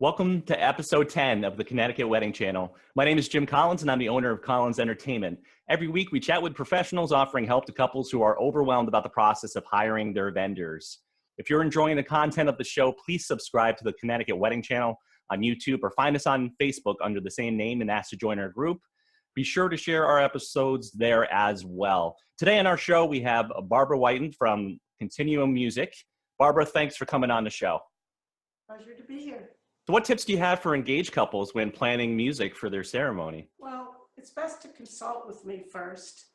Welcome to episode 10 of the Connecticut Wedding Channel. My name is Jim Collins, and I'm the owner of Collins Entertainment. Every week, we chat with professionals offering help to couples who are overwhelmed about the process of hiring their vendors. If you're enjoying the content of the show, please subscribe to the Connecticut Wedding Channel on YouTube or find us on Facebook under the same name and ask to join our group. Be sure to share our episodes there as well. Today on our show, we have Barbara Wyton from Continuo Music. Barbara, thanks for coming on the show. Pleasure to be here. So what tips do you have for engaged couples when planning music for their ceremony? Well, it's best to consult with me first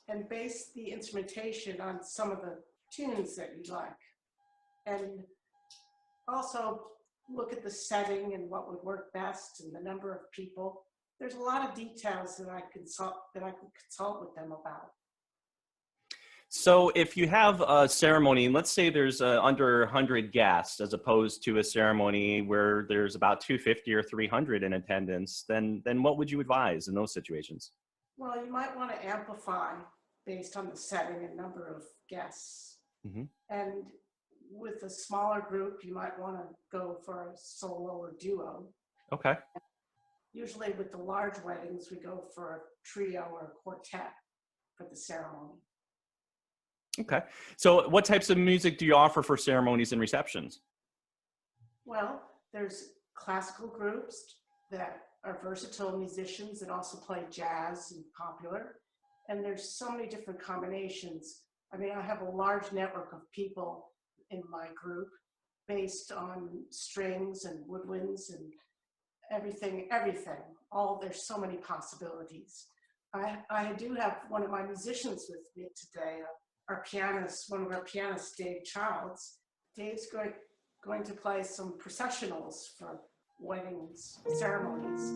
and base the instrumentation on some of the tunes that you like. And also look at the setting and what would work best and the number of people. There's a lot of details that I could consult with them about. So if you have a ceremony, let's say there's under 100 guests as opposed to a ceremony where there's about 250 or 300 in attendance, then what would you advise in those situations? Well, you might want to amplify based on the setting and number of guests. Mm-hmm. And with a smaller group, you might want to go for a solo or duo. Okay. Usually with the large weddings, we go for a trio or a quartet for the ceremony. Okay. So what types of music do you offer for ceremonies and receptions? Well, there's classical groups that are versatile musicians that also play jazz and popular. And there's so many different combinations. I mean, I have a large network of people in my group based on strings and woodwinds and everything. There's so many possibilities. I do have one of my musicians with me today, one of our pianists, Dave Childs. Dave's going to play some processionals for weddings, ceremonies.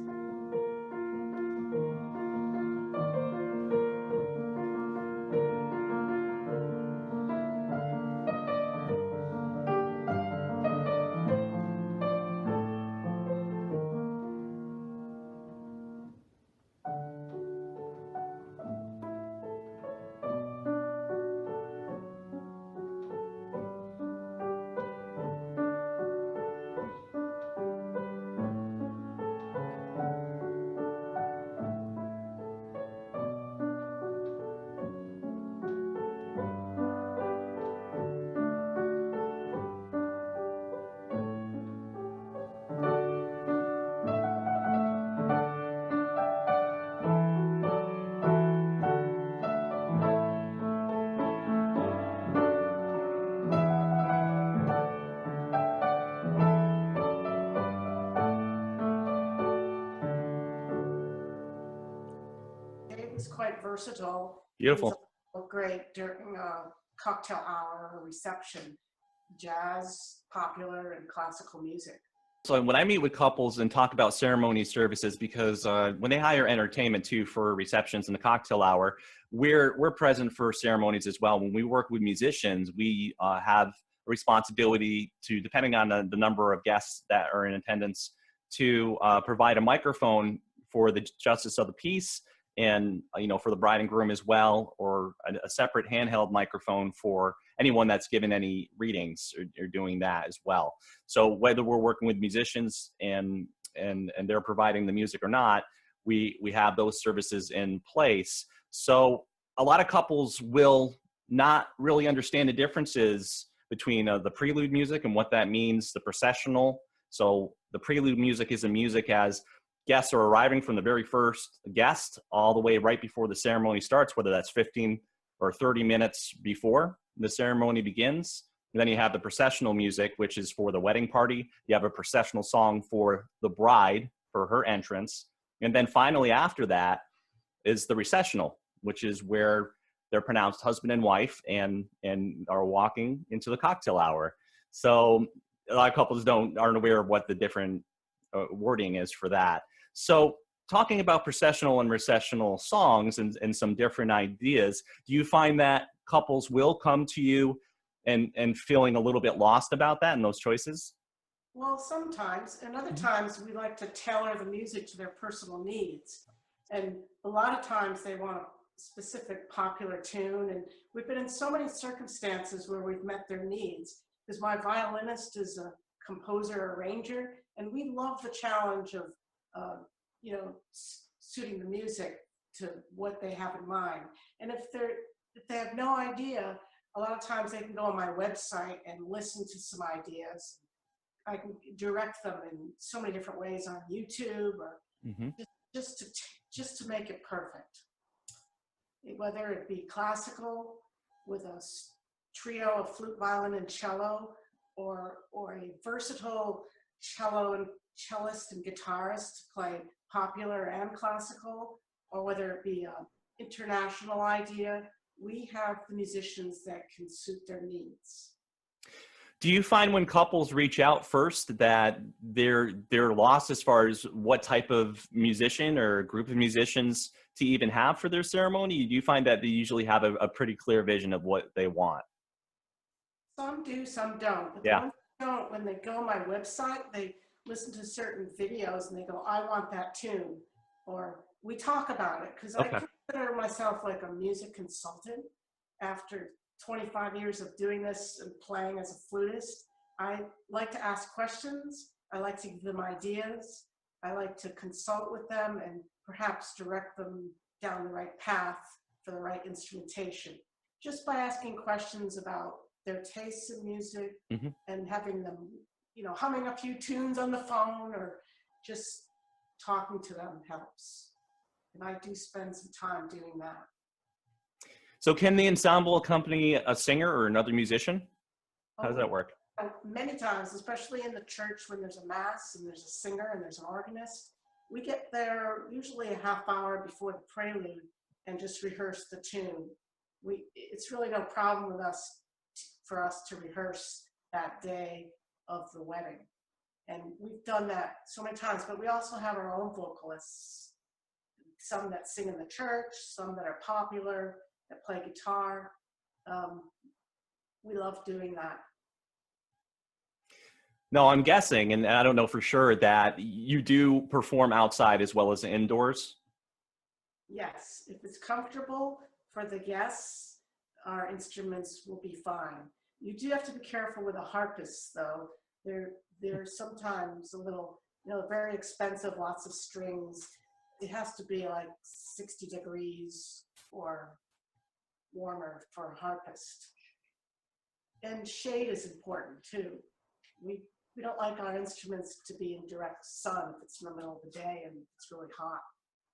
Is quite versatile. Beautiful. He's great during a cocktail hour or reception, jazz, popular, and classical music. So when I meet with couples and talk about ceremony services, because when they hire entertainment too for receptions and the cocktail hour, we're present for ceremonies as well. When we work with musicians, we have a responsibility to, depending on the number of guests that are in attendance, to provide a microphone for the justice of the peace, and for the bride and groom as well, or a separate handheld microphone for anyone that's given any readings or doing that as well. So whether we're working with musicians and they're providing the music or not, we have those services in place. So a lot of couples will not really understand the differences between the prelude music and what that means, the processional. So the prelude music is a music as guests are arriving from the very first guest all the way right before the ceremony starts, whether that's 15 or 30 minutes before the ceremony begins. And then you have the processional music, which is for the wedding party. You have a processional song for the bride for her entrance. And then finally after that is the recessional, which is where they're pronounced husband and wife and are walking into the cocktail hour. So a lot of couples aren't aware of what the different wording is for that. So talking about processional and recessional songs and some different ideas, do you find that couples will come to you and feeling a little bit lost about that and those choices? Well, sometimes, and other times we like to tailor the music to their personal needs. And a lot of times they want a specific popular tune. And we've been in so many circumstances where we've met their needs, because my violinist is a composer, arranger, And we love the challenge of, you know, suiting the music to what they have in mind. And if they have no idea, a lot of times they can go on my website and listen to some ideas. I can direct them in so many different ways on YouTube, or just to make it perfect. Whether it be classical with a trio of flute, violin, and cello, or a versatile cello and cellist and guitarist to play popular and classical, or whether it be an international idea, we have the musicians that can suit their needs. Do you find when couples reach out first that they're lost as far as what type of musician or group of musicians to even have for their ceremony? Do you find that they usually have a pretty clear vision of what they want? Some do, some don't. But Yeah. the ones that don't, when they go on my website, they listen to certain videos and they go, I want that tune. Or we talk about it, because I consider myself like a music consultant. After 25 years of doing this and playing as a flutist, I like to ask questions. I like to give them ideas. I like to consult with them and perhaps direct them down the right path for the right instrumentation, just by asking questions about their tastes in music and having them, you know, humming a few tunes on the phone, or just talking to them helps. And I do spend some time doing that. So can the ensemble accompany a singer or another musician? How does that work? Many times, especially in the church when there's a mass and there's a singer and there's an organist, we get there usually a half hour before the prelude and just rehearse the tune. It's really no problem with us for us to rehearse that day of the wedding. And we've done that so many times, but we also have our own vocalists, some that sing in the church, some that are popular, that play guitar. We love doing that. No, I'm guessing, and I don't know for sure, that you do perform outside as well as indoors. Yes, if it's comfortable for the guests, our instruments will be fine. You do have to be careful with a harpist, though. They're sometimes a little, you know, very expensive, lots of strings. It has to be like 60 degrees or warmer for a harpist. And shade is important too. We don't like our instruments to be in direct sun if it's in the middle of the day and it's really hot.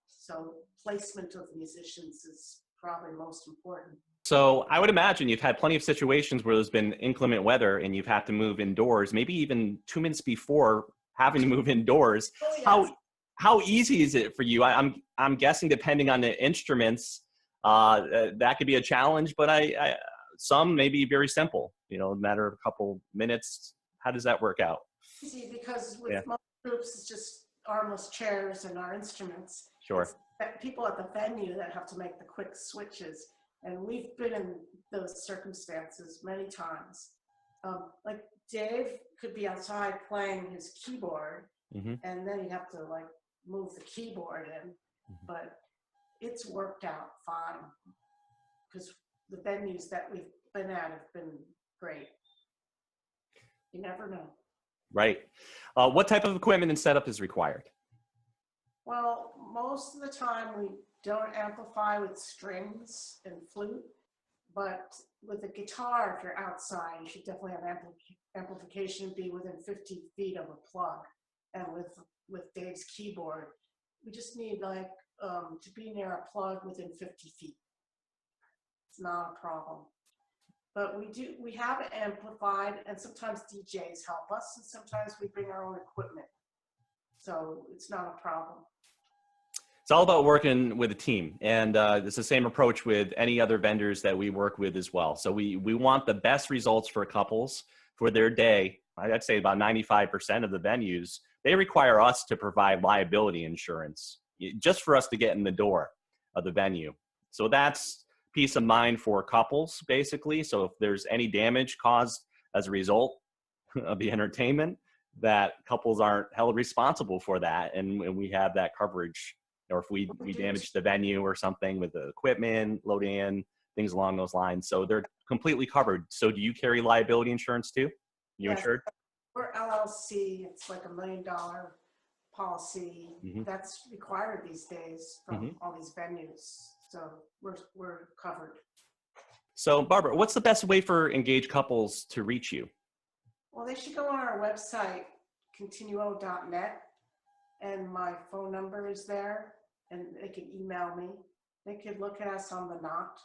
So placement of the musicians is probably most important. So I would imagine you've had plenty of situations where there's been inclement weather and you've had to move indoors, maybe even 2 minutes before having to move indoors. Oh, yes. How easy is it for you? I'm guessing, depending on the instruments, that could be a challenge, but some may be very simple, you know, a matter of a couple minutes. How does that work out? Easy, because with most groups, it's just armless chairs and our instruments. Sure. It's people at the venue that have to make the quick switches. And we've been in those circumstances many times. Like Dave could be outside playing his keyboard, and then you have to like move the keyboard in, but it's worked out fine because the venues that we've been at have been great. You never know. Right. What type of equipment and setup is required? Well, most of the time we don't amplify with strings and flute, but with a guitar, if you're outside, you should definitely have amplification be within 50 feet of a plug. And with Dave's keyboard, we just need like to be near a plug within 50 feet. It's not a problem. But we have it amplified, and sometimes DJs help us, and sometimes we bring our own equipment. So it's not a problem. It's all about working with a team, and it's the same approach with any other vendors that we work with as well. So we want the best results for couples for their day. I'd say about 95% of the venues, they require us to provide liability insurance just for us to get in the door of the venue. So that's peace of mind for couples, basically. So if there's any damage caused as a result of the entertainment, that couples aren't held responsible for that, and we have that coverage. Or if we damage the venue or something with the equipment, load in, things along those lines. So they're completely covered. So do you carry liability insurance too? You Yes. insured? We're LLC. It's like $1 million policy Mhm. that's required these days from Mhm. all these venues. So we're covered. So Barbara, what's the best way for engaged couples to reach you? Well, they should go on our website, continuo.net, and my phone number is there, and they can email me. They could look at us on the Knot.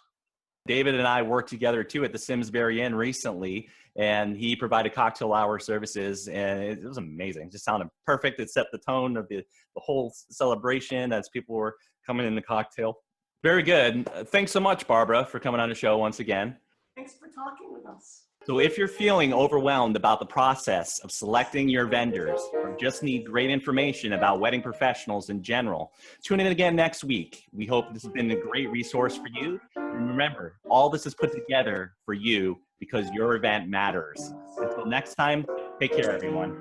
David and I worked together too at the Simsbury Inn recently, and he provided cocktail hour services, and it was amazing. It just sounded perfect. It set the tone of the whole celebration as people were coming in the cocktail. Very good. Thanks so much, Barbara, for coming on the show once again. Thanks for talking with us. So if you're feeling overwhelmed about the process of selecting your vendors or just need great information about wedding professionals in general, tune in again next week. We hope this has been a great resource for you. And remember, all this is put together for you because your event matters. Until next time, take care, everyone.